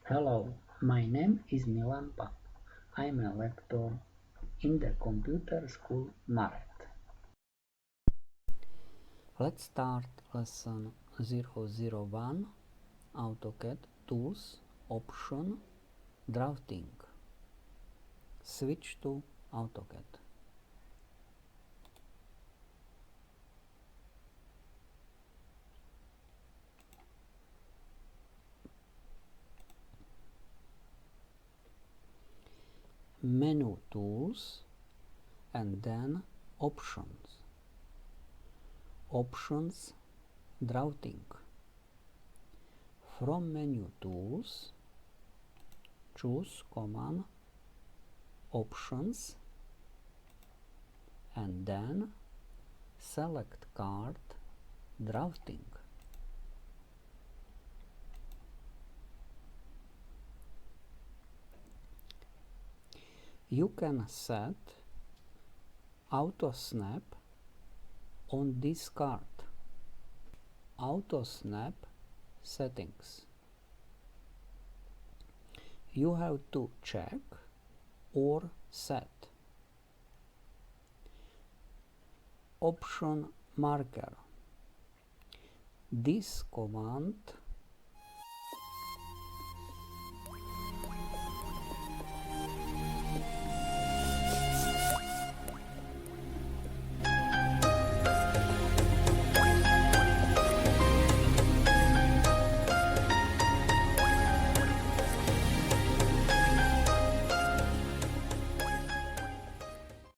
Hello, my name is Milan Pap. I am a lecturer in the computer school Maret. Let's start lesson 001 AutoCAD Tools Option Drafting. Switch to AutoCAD. Menu Tools and then Options. Options Drafting. From Menu Tools, choose command Options and then select card Drafting. You can set Auto Snap on this card. Auto Snap settings. You have to check or set. Option marker. This command